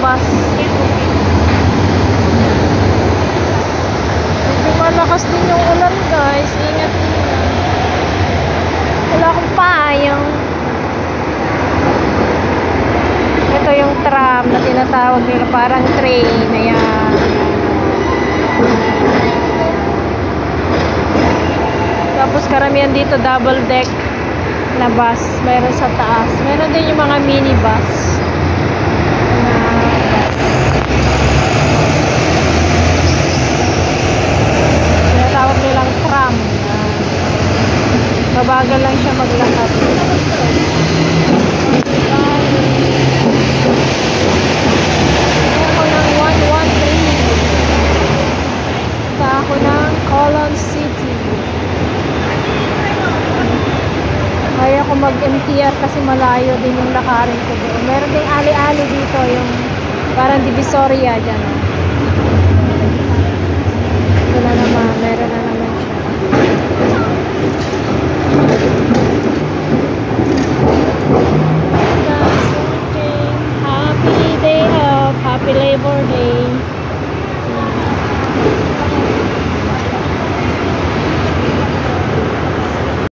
bus. Medyo malakas din yung ulan guys. Ingat din. Wala akong payong. Ito yung tram na tinatawag nila, parang train. Ayan. Tapos karamihan dito double deck na bus. Meron sa taas. Meron din yung mga mini bus. Tinatawag nilang tram. Mabagal lang siya maglakad. Ako ng 113. Punta ako ng Colon City. Kaya ako mag-MTR kasi malayo din yung lakarin ko doon. Meron ding ali-ali dito, yung parang Divisoria dyan. Ito na naman, meron na naman siya.